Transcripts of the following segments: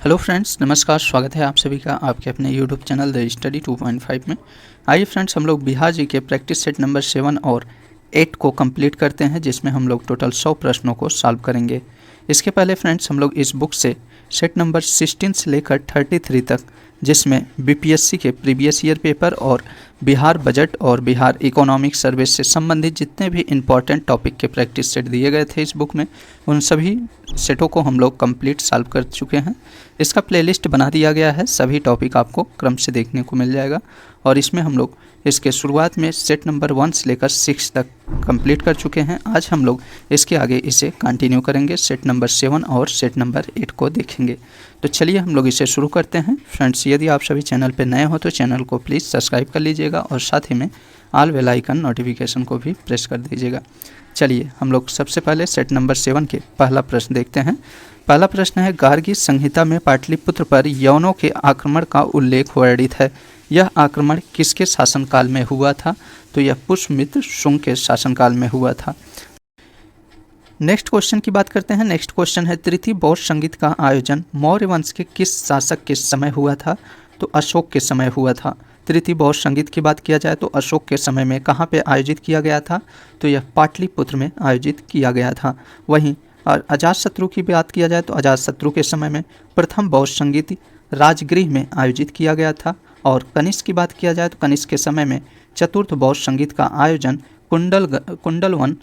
Hello friends, नमस्कार। स्वागत है आप सभी का आपके अपने यूट्यूब चैनल द स्टडी 2.5 में। आइए फ्रेंड्स, हम लोग बिहार जी के प्रैक्टिस सेट नंबर 7 और 8 को कंप्लीट करते हैं, जिसमें हम लोग टोटल 100 प्रश्नों को सॉल्व करेंगे। इसके पहले फ्रेंड्स, हम लोग इस बुक से सेट नंबर 16 से लेकर 33 तक, जिसमें बीपीएससी के प्रीवियस ईयर पेपर और बिहार बजट और बिहार इकोनॉमिक सर्विस से संबंधित जितने भी इम्पॉर्टेंट टॉपिक के प्रैक्टिस सेट दिए गए थे इस बुक में, उन सभी सेटों को हम लोग कंप्लीट सॉल्व कर चुके हैं। इसका प्लेलिस्ट बना दिया गया है, सभी टॉपिक आपको क्रम से देखने को मिल जाएगा। और इसमें हम लोग इसके शुरुआत में सेट नंबर 1 से लेकर 6 तक कंप्लीट कर चुके हैं। आज हम लोग इसके आगे इसे कंटिन्यू करेंगे, सेट नंबर 7 और सेट नंबर 8 को देखेंगे। तो चलिए हम लोग इसे शुरू करते हैं। फ्रेंड्स, यदि आप सभी चैनल पर नए हो तो चैनल को प्लीज़ सब्सक्राइब कर लीजिएगा और साथ ही में ऑल बेल आइकन नोटिफिकेशन को भी प्रेस कर दीजिएगा। चलिए हम लोग सबसे पहले सेट नंबर 7 के पहला प्रश्न देखते हैं। पहला प्रश्न है, गार्गी संहिता में पाटलिपुत्र पर यवनों के आक्रमण का उल्लेख वर्णित है। यह आक्रमण किसके शासनकाल में हुआ था? तो यह पुष्यमित्र शुंग के शासनकाल में हुआ था। नेक्स्ट क्वेश्चन की बात करते हैं। नेक्स्ट क्वेश्चन है, तृतीय बौद्ध संगीत का आयोजन मौर्य वंश के किस शासक के समय हुआ था? तो अशोक के समय हुआ था। तृतीय बौद्ध संगीत की बात किया जाए तो अशोक के समय में कहाँ पे आयोजित किया गया था? तो यह पाटलिपुत्र में आयोजित किया गया था। वहीं और अजातशत्रु की बात किया जाए तो अजातशत्रु के समय में प्रथम बौद्ध संगीत राजगृह में आयोजित किया गया था। और कनिष्क की बात किया जाए तो कनिष्क के समय में चतुर्थ बौद्ध संगीत का आयोजन कुंडलवन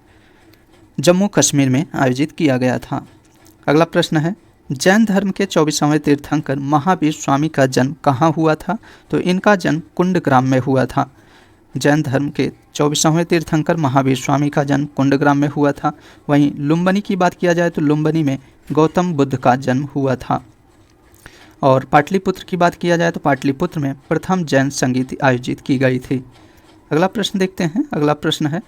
जम्मू कश्मीर में आयोजित किया गया था। अगला प्रश्न है, जैन धर्म के 24वें तीर्थंकर महावीर स्वामी का जन्म कहाँ हुआ था? तो इनका जन्म कुंडग्राम में हुआ था। जैन धर्म के 24वें तीर्थंकर महावीर स्वामी का जन्म कुंडग्राम में हुआ था। वहीं लुम्बिनी की बात किया जाए तो लुम्बिनी में गौतम बुद्ध का जन्म हुआ था। और पाटलिपुत्र की बात किया जाए तो पाटलिपुत्र में प्रथम जैन संगीत आयोजित की गई थी। अगला प्रश्न देखते हैं। अगला प्रश्न है,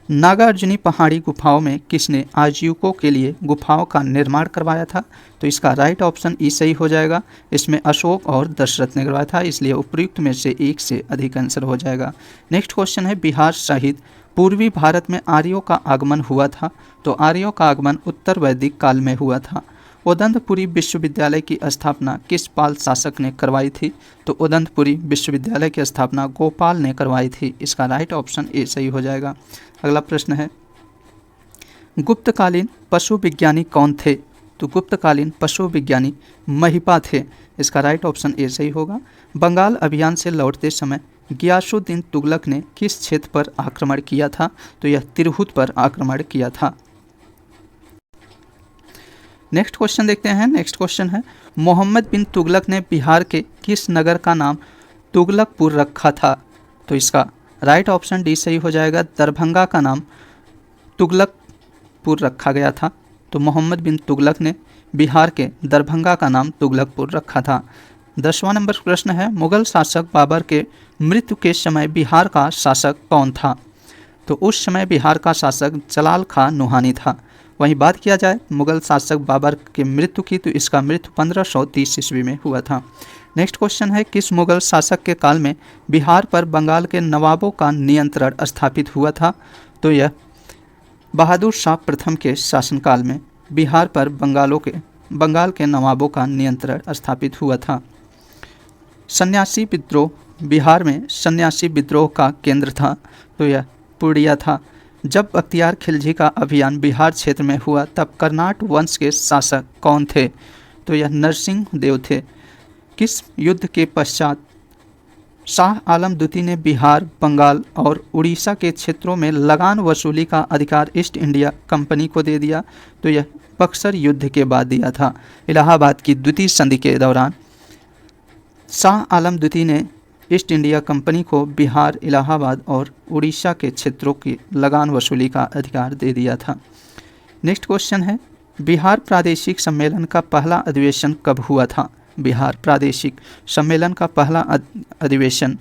नागार्जुनी पहाड़ी गुफाओं में किसने आजीविकों के लिए गुफाओं का निर्माण करवाया था? तो इसका राइट ऑप्शन ई सही हो जाएगा। इसमें अशोक और दशरथ ने करवाया था, इसलिए उपयुक्त में से एक से अधिक आंसर हो जाएगा। नेक्स्ट क्वेश्चन है, बिहार सहित पूर्वी भारत में आर्यों का आगमन हुआ था। तो आर्यों का आगमन उत्तर वैदिक काल में हुआ था। उदंतपुरी विश्वविद्यालय की स्थापना किस पाल शासक ने करवाई थी? तो उदंतपुरी विश्वविद्यालय की स्थापना गोपाल ने करवाई थी। इसका राइट ऑप्शन ए सही हो जाएगा। अगला प्रश्न है, गुप्तकालीन पशु विज्ञानी कौन थे? तो गुप्तकालीन पशु विज्ञानी महिपा थे। इसका राइट ऑप्शन ए सही होगा। बंगाल अभियान से लौटते समय गियासुद्दीन तुगलक ने किस क्षेत्र पर आक्रमण किया था? तो यह तिरहुत पर आक्रमण किया था। नेक्स्ट क्वेश्चन देखते हैं। नेक्स्ट क्वेश्चन है, मोहम्मद बिन तुगलक ने बिहार के किस नगर का नाम तुगलकपुर रखा था? तो इसका राइट ऑप्शन डी सही हो जाएगा। दरभंगा का नाम तुगलकपुर रखा गया था। तो मोहम्मद बिन तुगलक ने बिहार के दरभंगा का नाम तुगलकपुर रखा था। 10वां नंबर प्रश्न है, मुगल शासक बाबर के मृत्यु के समय बिहार का शासक कौन था? तो उस समय बिहार का शासक जलाल खां नुहानी था। वहीं बात किया जाए मुगल शासक बाबर के मृत्यु की, तो इसका मृत्यु 1530 ईस्वी में हुआ था। नेक्स्ट क्वेश्चन है, किस मुगल शासक के काल में बिहार पर बंगाल के नवाबों का नियंत्रण स्थापित हुआ था? तो यह बहादुर शाह प्रथम के शासनकाल में बिहार पर बंगाल के नवाबों का नियंत्रण स्थापित हुआ था। सन्यासी विद्रोह, बिहार में सन्यासी विद्रोह का केंद्र था। तो यह पूर्णिया था। जब बख्तियार खिलजी का अभियान बिहार क्षेत्र में हुआ तब कर्नाट वंश के शासक कौन थे? तो यह नरसिंह देव थे। किस युद्ध के पश्चात शाह आलम द्वितीय ने बिहार, बंगाल और उड़ीसा के क्षेत्रों में लगान वसूली का अधिकार ईस्ट इंडिया कंपनी को दे दिया? तो यह बक्सर युद्ध के बाद दिया था। इलाहाबाद की द्वितीय संधि के दौरान शाह आलम द्वितीय ने ईस्ट इंडिया कंपनी को बिहार, इलाहाबाद और उड़ीसा के क्षेत्रों की लगान वसूली का अधिकार दे दिया था। नेक्स्ट क्वेश्चन है, बिहार प्रादेशिक सम्मेलन का पहला अधिवेशन कब हुआ था? बिहार प्रादेशिक सम्मेलन का पहला अधिवेशन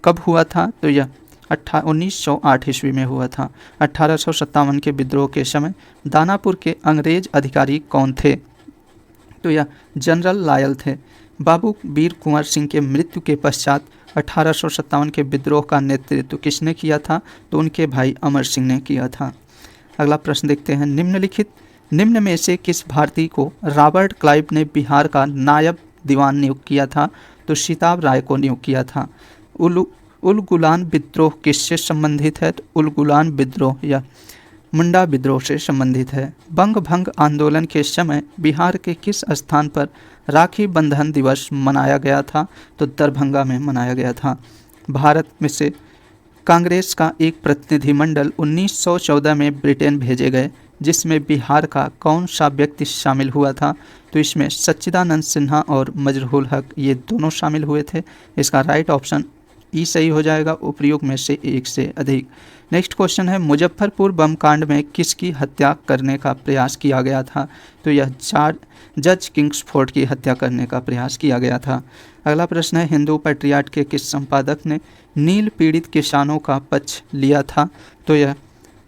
कब हुआ था? तो यह 1908 ईस्वी में हुआ था। 1857 के विद्रोह के समय दानापुर के अंग्रेज अधिकारी कौन थे? तो यह जनरल लायल थे। बाबू वीर कुंवर सिंह के मृत्यु के पश्चात 1857 के विद्रोह का नेतृत्व किसने किया था? तो उनके भाई अमर सिंह ने किया था। अगला प्रश्न देखते हैं, निम्नलिखित निम्न में से किस भारतीय को रॉबर्ट क्लाइव ने बिहार का नायब दीवान नियुक्त किया था? तो सीताब राय को नियुक्त किया था। उलगुलान विद्रोह किससे संबंधित है? तो उलगुलान विद्रोह या मुंडा विद्रोह से संबंधित है। बंग भंग आंदोलन के समय बिहार के किस स्थान पर राखी बंधन दिवस मनाया गया था? तो दरभंगा में मनाया गया था। भारत में से कांग्रेस का एक प्रतिनिधिमंडल 1914 में ब्रिटेन भेजे गए, जिसमें बिहार का कौन सा व्यक्ति शामिल हुआ था? तो इसमें सच्चिदानंद सिन्हा और मजरूल हक ये दोनों शामिल हुए थे। इसका राइट ऑप्शन ई सही हो जाएगा, उपयुक्त में से एक से अधिक। नेक्स्ट क्वेश्चन है, मुजफ्फरपुर बम कांड में किसकी हत्या करने का प्रयास किया गया था? तो यह जज किंग्सफोर्ड की हत्या करने का प्रयास किया गया था। अगला प्रश्न है, हिंदू पैट्रियाट के किस संपादक ने नील पीड़ित किसानों का पक्ष लिया था? तो यह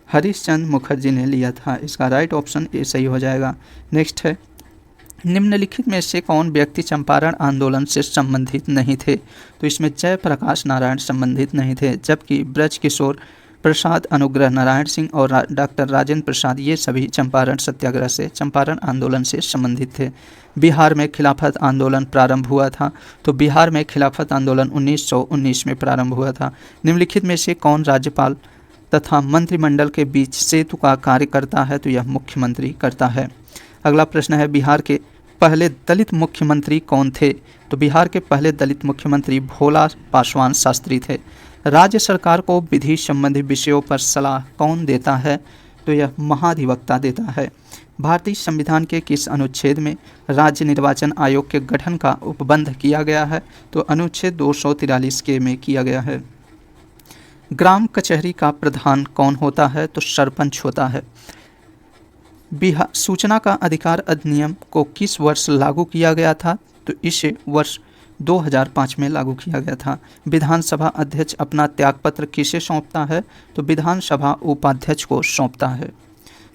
हरीशचंद्र मुखर्जी ने लिया था। इसका राइट ऑप्शन ए सही हो जाएगा। नेक्स्ट है, निम्नलिखित में से कौन व्यक्ति चंपारण आंदोलन से संबंधित नहीं थे? तो इसमें जयप्रकाश नारायण संबंधित नहीं थे, जबकि ब्रज किशोर प्रसाद, अनुग्रह नारायण सिंह और डॉक्टर राजेंद्र प्रसाद ये सभी चंपारण सत्याग्रह से, चंपारण आंदोलन से संबंधित थे। बिहार में खिलाफत आंदोलन प्रारंभ हुआ था। तो बिहार में खिलाफत आंदोलन 1919 में प्रारंभ हुआ था। निम्नलिखित में से कौन राज्यपाल तथा मंत्रिमंडल के बीच सेतु का कार्य करता है? तो यह मुख्यमंत्री करता है। अगला प्रश्न है, बिहार के पहले दलित मुख्यमंत्री कौन थे? तो बिहार के पहले दलित मुख्यमंत्री भोला पासवान शास्त्री थे। राज्य सरकार को विधि संबंधी विषयों पर सलाह कौन देता है? तो यह महाधिवक्ता देता है। भारतीय संविधान के किस अनुच्छेद में राज्य निर्वाचन आयोग के गठन का उपबंध किया गया है? तो अनुच्छेद 243 के में किया गया है। ग्राम कचहरी का प्रधान कौन होता है? तो सरपंच होता है। बिहार सूचना का अधिकार अधिनियम को किस वर्ष लागू किया गया था? तो इसे वर्ष 2005 में लागू किया गया था। विधानसभा अध्यक्ष अपना त्यागपत्र किसे सौंपता है? तो विधानसभा उपाध्यक्ष को सौंपता है।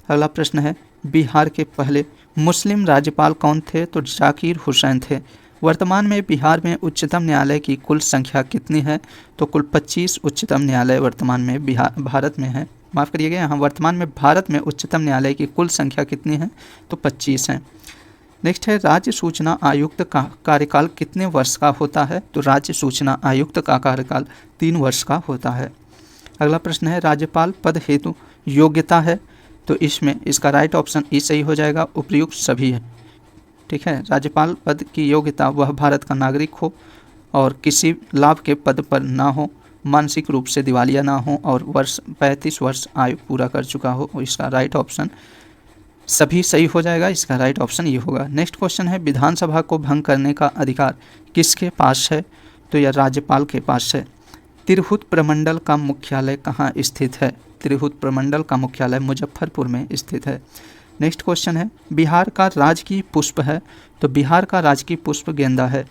अगला प्रश्न है, बिहार के पहले मुस्लिम राज्यपाल कौन थे? तो जाकिर हुसैन थे। वर्तमान में बिहार में उच्चतम न्यायालय की कुल संख्या कितनी है? तो कुल 25 उच्चतम न्यायालय वर्तमान में भारत में है। माफ़ करिएगा, यहाँ वर्तमान में भारत में उच्चतम न्यायालय की कुल संख्या कितनी है? तो 25 है। नेक्स्ट है, राज्य सूचना आयुक्त का कार्यकाल कितने वर्ष का होता है? तो राज्य सूचना आयुक्त का कार्यकाल 3 वर्ष का होता है। अगला प्रश्न है, राज्यपाल पद हेतु योग्यता है? तो इसमें इसका राइट ऑप्शन ई सही हो जाएगा, उपयुक्त सभी है। ठीक है, राज्यपाल पद की योग्यता वह भारत का नागरिक हो और किसी लाभ के पद पर ना हो, मानसिक रूप से दिवालिया ना हो और 35 वर्ष आयु पूरा कर चुका हो। इसका राइट ऑप्शन सभी सही हो जाएगा। इसका राइट ऑप्शन ये होगा। नेक्स्ट क्वेश्चन है, विधानसभा को भंग करने का अधिकार किसके पास है? तो यह राज्यपाल के पास है। तिरहुत प्रमंडल का मुख्यालय कहाँ स्थित है? तिरहुत प्रमंडल का मुख्यालय मुजफ्फरपुर में स्थित है। नेक्स्ट क्वेश्चन है, बिहार का राजकीय पुष्प है? तो बिहार का राजकीय पुष्प गेंदा है।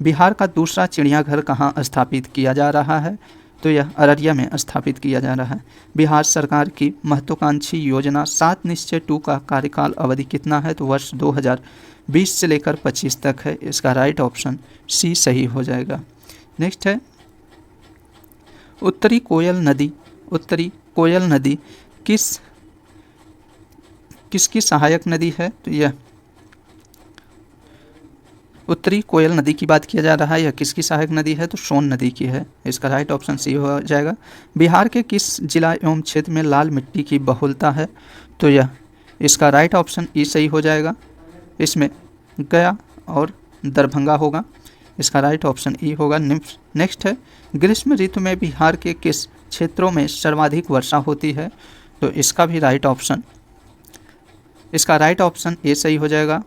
बिहार का दूसरा चिड़ियाघर कहाँ स्थापित किया जा रहा है? तो यह अररिया में स्थापित किया जा रहा है। बिहार सरकार की महत्वाकांक्षी योजना 7 निश्चय 2 का कार्यकाल अवधि कितना है? तो वर्ष 2020 से लेकर 25 तक है। इसका राइट ऑप्शन सी सही हो जाएगा। नेक्स्ट है, उत्तरी कोयल नदी किसकी सहायक नदी है? तो यह उत्तरी कोयल नदी की बात किया जा रहा है। यह किसकी सहायक नदी है? तो सोन नदी की है। इसका राइट ऑप्शन सी हो जाएगा। बिहार के किस जिला एवं क्षेत्र में लाल मिट्टी की बहुलता है? तो यह इसका राइट ऑप्शन ई सही हो जाएगा। इसमें गया और दरभंगा होगा। इसका राइट ऑप्शन ई होगा। नेक्स्ट है, ग्रीष्म ऋतु में बिहार के किस क्षेत्रों में सर्वाधिक वर्षा होती है? तो इसका भी राइट ऑप्शन, इसका राइट ऑप्शन ए सही हो जाएगा।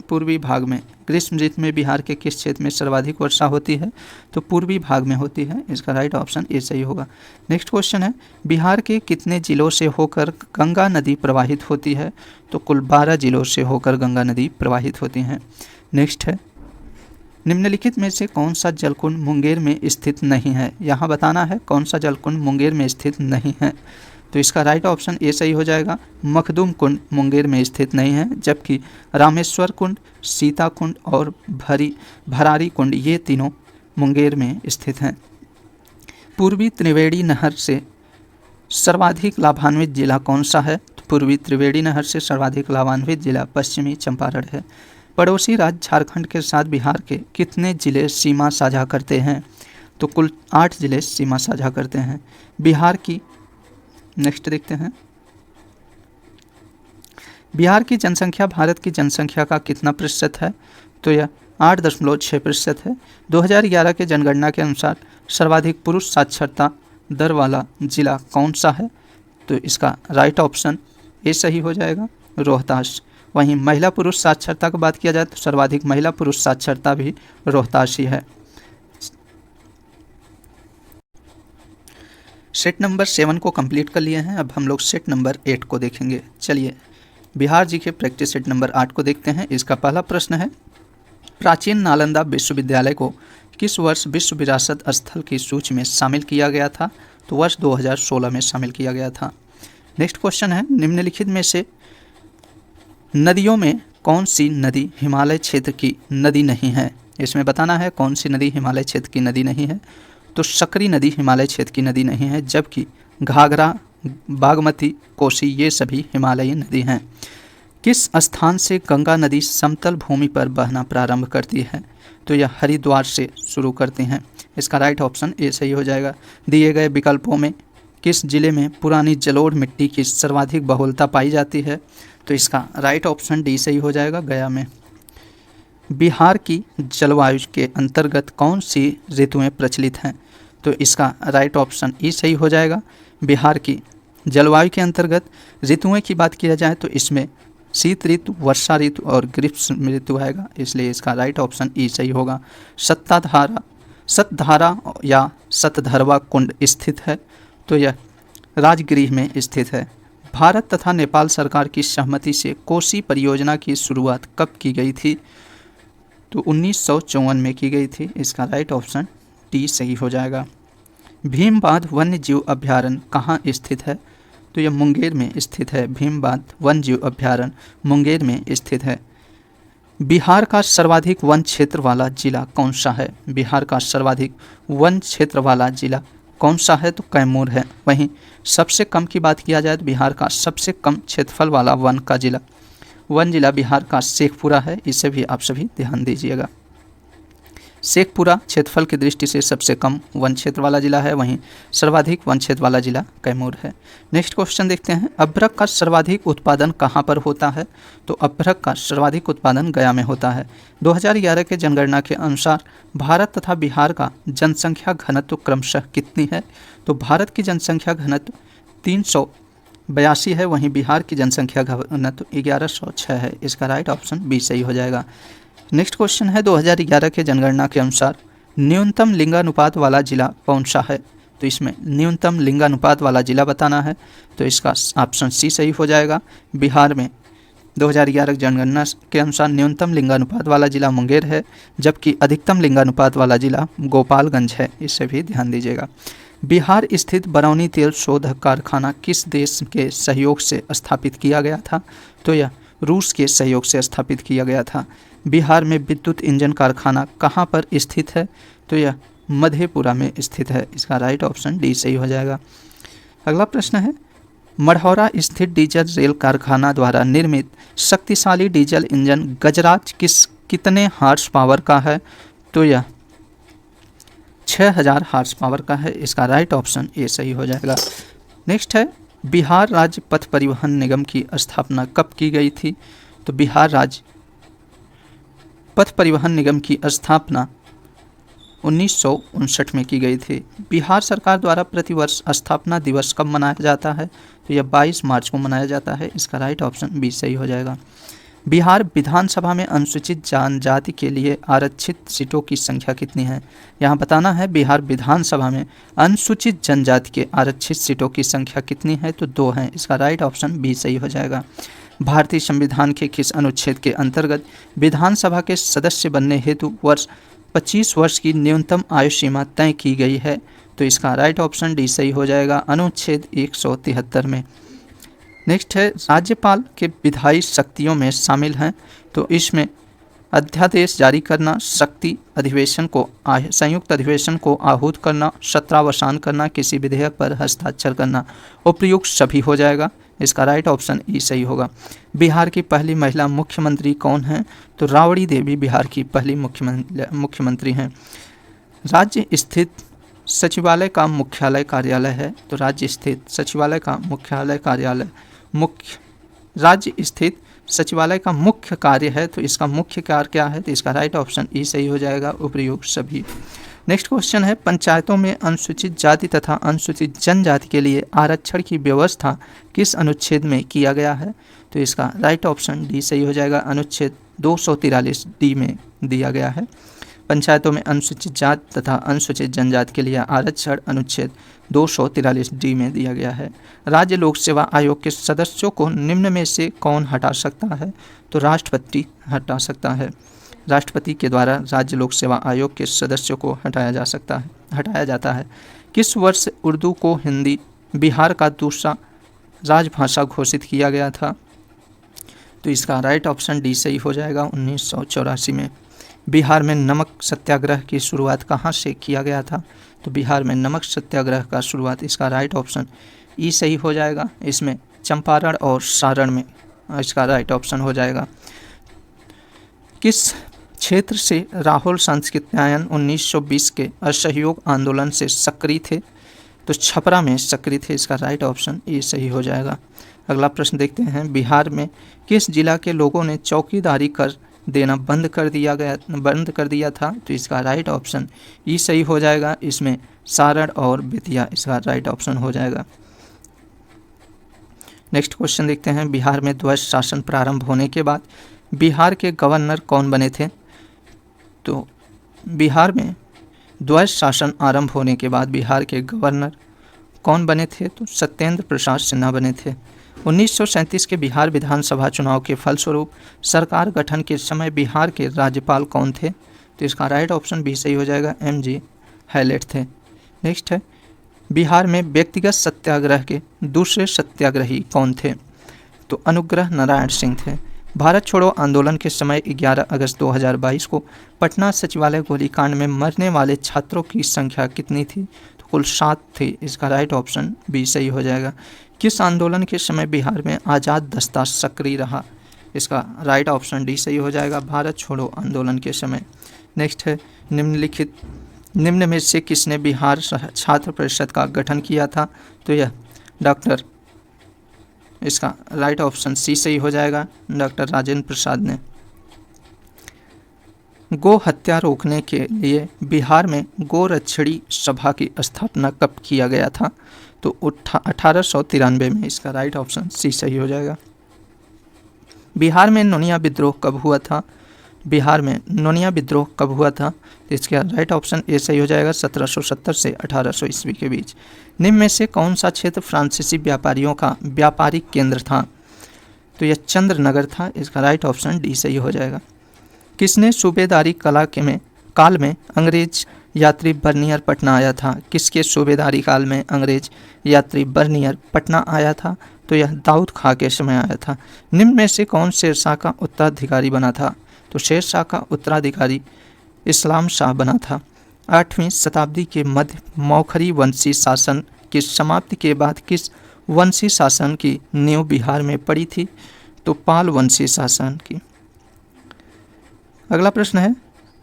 पूर्वी भाग में ग्रीष्म ऋतु में बिहार के किस क्षेत्र में सर्वाधिक वर्षा होती है? तो पूर्वी भाग में होती है। इसका राइट ऑप्शन ए सही होगा। नेक्स्ट क्वेश्चन है, बिहार के कितने जिलों से होकर गंगा नदी प्रवाहित होती है? तो कुल 12 जिलों से होकर गंगा नदी प्रवाहित होती हैं। नेक्स्ट है, निम्नलिखित में से कौन सा जलकुंड मुंगेर में स्थित नहीं है? यहाँ बताना है कौन सा जलकुंड मुंगेर में स्थित नहीं है। तो इसका राइट ऑप्शन ए सही हो जाएगा। मखदूम कुंड मुंगेर में स्थित नहीं है, जबकि रामेश्वर कुंड, सीता कुंड और भरारी कुंड ये तीनों मुंगेर में स्थित हैं। पूर्वी त्रिवेणी नहर से सर्वाधिक लाभान्वित जिला कौन सा है? तो पूर्वी त्रिवेणी नहर से सर्वाधिक लाभान्वित जिला पश्चिमी चंपारण है। पड़ोसी राज्य झारखंड के साथ बिहार के कितने जिले सीमा साझा करते हैं? तो कुल 8 जिले सीमा साझा करते हैं। बिहार की नेक्स्ट देखते हैं, बिहार की जनसंख्या भारत की जनसंख्या का कितना प्रतिशत है? तो यह 8.6% है। 2011 के जनगणना के अनुसार सर्वाधिक पुरुष साक्षरता दर वाला जिला कौन सा है? तो इसका राइट ऑप्शन ए सही हो जाएगा, रोहतास। वहीं महिला पुरुष साक्षरता की बात किया जाए तो सर्वाधिक महिला पुरुष साक्षरता भी रोहतास ही है। सेट नंबर 7 को कंप्लीट कर लिए हैं, अब हम लोग सेट नंबर 8 को देखेंगे। चलिए बिहार जी के प्रैक्टिस सेट नंबर 8 को देखते हैं। इसका पहला प्रश्न है, प्राचीन नालंदा विश्वविद्यालय को किस वर्ष विश्व विरासत स्थल की सूची में शामिल किया गया था? तो वर्ष 2016 में शामिल किया गया था। नेक्स्ट क्वेश्चन है, निम्नलिखित में से नदियों में कौन सी नदी हिमालय क्षेत्र की नदी नहीं है? इसमें बताना है कौन सी नदी हिमालय क्षेत्र की नदी नहीं है। तो सकरी नदी हिमालय क्षेत्र की नदी नहीं है, जबकि घाघरा, बागमती, कोसी ये सभी हिमालयी नदी हैं। किस स्थान से गंगा नदी समतल भूमि पर बहना प्रारंभ करती है? तो यह हरिद्वार से शुरू करती हैं। इसका राइट ऑप्शन ए सही हो जाएगा। दिए गए विकल्पों में किस जिले में पुरानी जलोढ़ मिट्टी की सर्वाधिक बहुलता पाई जाती है? तो इसका राइट ऑप्शन डी सही हो जाएगा, गया में। बिहार की जलवायु के अंतर्गत कौन सी ऋतुएं प्रचलित हैं? तो इसका राइट ऑप्शन ई सही हो जाएगा। बिहार की जलवायु के अंतर्गत ऋतुएं की बात किया जाए तो इसमें शीत ऋतु, वर्षा ऋतु और ग्रीष्म ऋतु आएगा, इसलिए इसका राइट ऑप्शन ई सही होगा। सतधारा या सतधरवा कुंड स्थित है, तो यह राजगृह में स्थित है। भारत तथा नेपाल सरकार की सहमति से कोसी परियोजना की शुरुआत कब की गई थी? तो 1954 में की गई थी, इसका राइट ऑप्शन डी सही हो जाएगा। भीमबाध वन्य जीव अभ्यारण्य कहाँ स्थित है? तो यह मुंगेर में स्थित है। भीमबाध वन्य जीव अभ्यारण्य मुंगेर में स्थित है। बिहार का सर्वाधिक वन क्षेत्र वाला जिला कौन सा है? बिहार का सर्वाधिक वन क्षेत्र वाला जिला कौन सा है? तो कैमूर है। वहीं सबसे कम की बात किया जाए तो बिहार का सबसे कम क्षेत्रफल वाला वन जिला बिहार का शेखपुरा है, इसे भी आप सभी ध्यान दीजिएगा। शेखपुरा क्षेत्रफल की दृष्टि से सबसे कम वन क्षेत्र वाला जिला है, वहीं सर्वाधिक वन क्षेत्र वाला जिला कैमूर है। नेक्स्ट क्वेश्चन देखते हैं, अभ्रक का सर्वाधिक उत्पादन कहाँ पर होता है? तो अभ्रक का सर्वाधिक उत्पादन गया में होता है। 2011 के जनगणना के अनुसार भारत तथा बिहार का जनसंख्या घनत्व क्रमशः कितनी है? तो भारत की जनसंख्या घनत्व 382 है, वहीं बिहार की जनसंख्या घनत्व 1106 है। इसका राइट ऑप्शन बी सही हो जाएगा। नेक्स्ट क्वेश्चन है, 2011 के जनगणना के अनुसार न्यूनतम लिंगानुपात वाला जिला कौन सा है? तो इसमें न्यूनतम लिंगानुपात वाला जिला बताना है, तो इसका ऑप्शन सी सही हो जाएगा। बिहार में 2011 की जनगणना के अनुसार न्यूनतम लिंगानुपात वाला जिला मुंगेर है, जबकि अधिकतम लिंगानुपात वाला जिला गोपालगंज है, इससे भी ध्यान दीजिएगा। बिहार स्थित बरौनी तेल शोध कारखाना किस देश के सहयोग से स्थापित किया गया था? तो यह रूस के सहयोग से स्थापित किया गया था। बिहार में विद्युत इंजन कारखाना कहाँ पर स्थित है? तो यह मधेपुरा में स्थित है, इसका राइट ऑप्शन डी सही हो जाएगा। अगला प्रश्न है, मढ़ौरा स्थित डीजल रेल कारखाना द्वारा निर्मित शक्तिशाली डीजल इंजन गजराज कितने हार्स पावर का है? तो यह 6000 हार्स पावर का है, इसका राइट ऑप्शन ए सही हो जाएगा। नेक्स्ट है, बिहार राज्य पथ परिवहन निगम की स्थापना कब की गई थी? तो बिहार राज्य पथ परिवहन निगम की स्थापना 1959 में की गई थी। बिहार सरकार द्वारा प्रतिवर्ष स्थापना दिवस कब मनाया जाता है? तो यह 22 मार्च को मनाया जाता है, इसका राइट ऑप्शन बी सही हो जाएगा। बिहार विधानसभा में अनुसूचित जनजाति के लिए आरक्षित सीटों की संख्या कितनी है? यहाँ बताना है बिहार विधानसभा में अनुसूचित जनजाति के आरक्षित सीटों की संख्या कितनी है? तो 2 हैं, इसका राइट ऑप्शन बी सही हो जाएगा। भारतीय संविधान के किस अनुच्छेद के अंतर्गत विधानसभा के सदस्य बनने हेतु 25 वर्ष की न्यूनतम आयु सीमा तय की गई है? तो इसका राइट ऑप्शन डी सही हो जाएगा, अनुच्छेद 173 में। नेक्स्ट है, राज्यपाल के विधायी शक्तियों में शामिल हैं, तो इसमें अध्यादेश जारी करना, शक्ति अधिवेशन को संयुक्त अधिवेशन को आहूत करना, सत्रावसान करना, किसी विधेयक पर हस्ताक्षर करना, उपयुक्त सभी हो जाएगा। इसका राइट ऑप्शन ई सही होगा। बिहार की पहली महिला मुख्यमंत्री कौन है? तो राबड़ी देवी बिहार की पहली मुख्यमंत्री हैं। राज्य स्थित सचिवालय का मुख्यालय कार्यालय है, तो राज्य स्थित सचिवालय का मुख्यालय कार्यालय राज्य स्थित सचिवालय का मुख्य कार्य है, तो इसका मुख्य कार्य क्या है? तो इसका राइट ऑप्शन ई सही हो जाएगा, उपयुक्त सभी। नेक्स्ट क्वेश्चन है, पंचायतों में अनुसूचित जाति तथा अनुसूचित जनजाति के लिए आरक्षण की व्यवस्था किस अनुच्छेद में किया गया है? तो इसका राइट ऑप्शन डी सही हो जाएगा, अनुच्छेद 243 डी में दिया गया है। पंचायतों में अनुसूचित जाति तथा अनुसूचित जनजाति के लिए आरक्षण अनुच्छेद 243 डी में दिया गया है। राज्य लोक सेवा आयोग के सदस्यों को निम्न में से कौन हटा सकता है? तो राष्ट्रपति हटा सकता है। राष्ट्रपति के द्वारा राज्य लोक सेवा आयोग के सदस्यों को हटाया जाता है। किस वर्ष उर्दू को हिंदी बिहार का दूसरा राजभाषा घोषित किया गया था? तो इसका राइट ऑप्शन डी सही हो जाएगा, 1984 में। बिहार में नमक सत्याग्रह की शुरुआत कहाँ से किया गया था? तो बिहार में नमक सत्याग्रह का शुरुआत, इसका राइट ऑप्शन ई सही हो जाएगा, इसमें चंपारण और सारण में इसका राइट ऑप्शन हो जाएगा। किस क्षेत्र से राहुल सांस्कृत्यायन 1920 के असहयोग आंदोलन से सक्रिय थे? तो छपरा में सक्रिय थे, इसका राइट ऑप्शन ए सही हो जाएगा। अगला प्रश्न देखते हैं, बिहार में किस जिला के लोगों ने चौकीदारी कर देना बंद कर दिया था? तो इसका राइट ऑप्शन ई सही हो जाएगा, इसमें सारण और बेतिया इसका राइट ऑप्शन हो जाएगा। नेक्स्ट क्वेश्चन देखते हैं, बिहार में द्वैध शासन प्रारंभ होने के बाद बिहार के गवर्नर कौन बने थे? तो बिहार में द्वैध शासन आरंभ होने के बाद बिहार के गवर्नर कौन बने थे? तो सत्येंद्र प्रसाद सिन्हा बने थे। 1937 के बिहार विधानसभा चुनाव के फलस्वरूप सरकार गठन के समय बिहार के राज्यपाल कौन थे? तो इसका राइट ऑप्शन भी सही हो जाएगा, MG हैलेट थे। नेक्स्ट है, बिहार में व्यक्तिगत सत्याग्रह के दूसरे सत्याग्रही कौन थे? तो अनुग्रह नारायण सिंह थे। भारत छोड़ो आंदोलन के समय 11 अगस्त 2022 को पटना सचिवालय गोलीकांड में मरने वाले छात्रों की संख्या कितनी थी? तो कुल 7 थी, इसका राइट ऑप्शन बी सही हो जाएगा। किस आंदोलन के समय बिहार में आज़ाद दस्ता सक्रिय रहा? इसका राइट ऑप्शन डी सही हो जाएगा, भारत छोड़ो आंदोलन के समय। नेक्स्ट है, निम्न में से किसने बिहार छात्र परिषद का गठन किया था? तो यह डॉक्टर, इसका राइट ऑप्शन सी सही हो जाएगा, डॉक्टर राजेंद्र प्रसाद ने। गो हत्या रोकने के लिए बिहार में गोरक्षणी सभा की स्थापना कब किया गया था? तो 1893 में, इसका राइट ऑप्शन सी सही हो जाएगा। बिहार में नोनिया विद्रोह कब हुआ था? बिहार में नोनिया विद्रोह कब हुआ था? तो इसका राइट ऑप्शन ए सही हो जाएगा, 1770 से 1800 ईस्वी के बीच। निम्न में से कौन सा क्षेत्र फ्रांसीसी व्यापारियों का व्यापारिक केंद्र था? तो यह चंद्रनगर था, इसका राइट ऑप्शन डी सही हो जाएगा। किसने सूबेदारी काल में अंग्रेज यात्री बर्नियर पटना आया था? किसके सूबेदारी काल में अंग्रेज यात्री बर्नियर पटना आया था? तो यह दाऊद खां के समय आया था। निम्न में से कौन शेरशाह का उत्तराधिकारी बना था? तो शेरशाह का उत्तराधिकारी इस्लाम शाह बना था। 8वीं शताब्दी के मध्य मौखरी वंशी शासन की समाप्ति के बाद किस वंशी शासन की नींव बिहार में पड़ी थी? तो पाल वंशी शासन की। अगला प्रश्न है,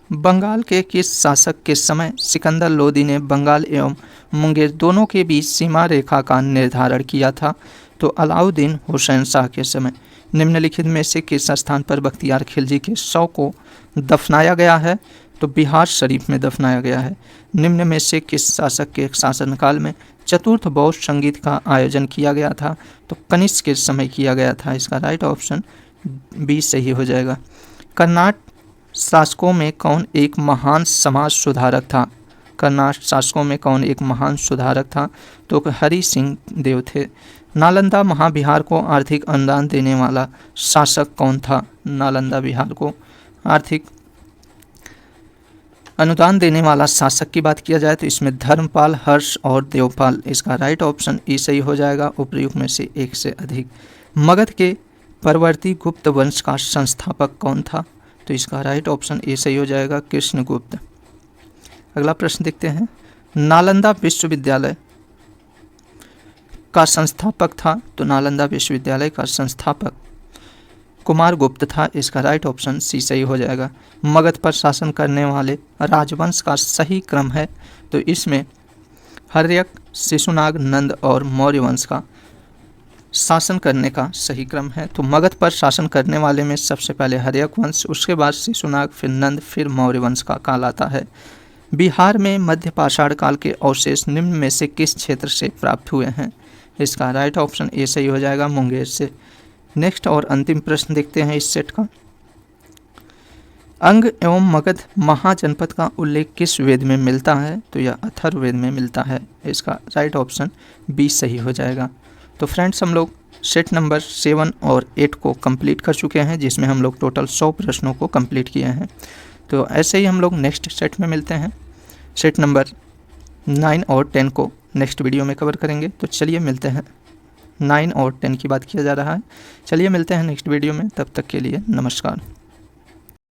बंगाल के किस शासक के समय सिकंदर लोदी ने बंगाल एवं मुंगेर दोनों के बीच सीमा रेखा का निर्धारण किया था? तो अलाउद्दीन हुसैन शाह के समय। निम्नलिखित में से किस स्थान पर बख्तियार खिलजी के शव को दफनाया गया है? तो बिहार शरीफ में दफनाया गया है। निम्न में से किस शासक के शासनकाल में चतुर्थ बौद्ध संगीत का आयोजन किया गया था? तो कनिष्क के समय किया गया था, इसका राइट ऑप्शन बी सही हो जाएगा। कर्नाटक शासकों में कौन एक महान समाज सुधारक था? कर्नाटक शासकों में कौन एक महान सुधारक था? तो हरि सिंह देव थे। नालंदा महाबिहार को आर्थिक अनुदान देने वाला शासक कौन था? नालंदा बिहार को आर्थिक अनुदान देने वाला शासक की बात किया जाए तो इसमें धर्मपाल, हर्ष और देवपाल, इसका राइट ऑप्शन ई सही हो जाएगा, उपयुक्त में से एक से अधिक। मगध के परवर्ती गुप्त वंश का संस्थापक कौन था? तो इसका राइट ऑप्शन ए सही हो जाएगा, कृष्णगुप्त। अगला प्रश्न देखते हैं, नालंदा विश्वविद्यालय का संस्थापक था? तो नालंदा विश्वविद्यालय का संस्थापक कुमार गुप्त था। इसका राइट ऑप्शन सी सही हो जाएगा। मगध पर शासन करने वाले राजवंश का सही क्रम है, तो इसमें हर्यक, शिशुनाग, नंद और मौर्य वंश का शासन करने का सही क्रम है। तो मगध पर शासन करने वाले में सबसे पहले हर्यक वंश, उसके बाद शिशुनाग, फिर नंद, फिर मौर्य वंश का काल आता है। बिहार में मध्य पाषाण काल के अवशेष निम्न में से किस क्षेत्र से प्राप्त हुए हैं? इसका राइट ऑप्शन ए सही हो जाएगा, मुंगेर से। नेक्स्ट और अंतिम प्रश्न देखते हैं इस सेट का। अंग एवं मगध महाजनपद का उल्लेख किस वेद में मिलता है? तो यह अथर्ववेद में मिलता है। इसका राइट ऑप्शन बी सही हो जाएगा। तो फ्रेंड्स, हम लोग सेट नंबर 7 और 8 को कंप्लीट कर चुके हैं, जिसमें हम लोग टोटल 100 प्रश्नों को कंप्लीट किए हैं। तो ऐसे ही हम लोग नेक्स्ट सेट में मिलते हैं। सेट नंबर 9 और 10 को नेक्स्ट वीडियो में कवर करेंगे। तो चलिए मिलते हैं। 9 और 10 की बात किया जा रहा है। चलिए मिलते हैं नेक्स्ट वीडियो में, तब तक के लिए नमस्कार।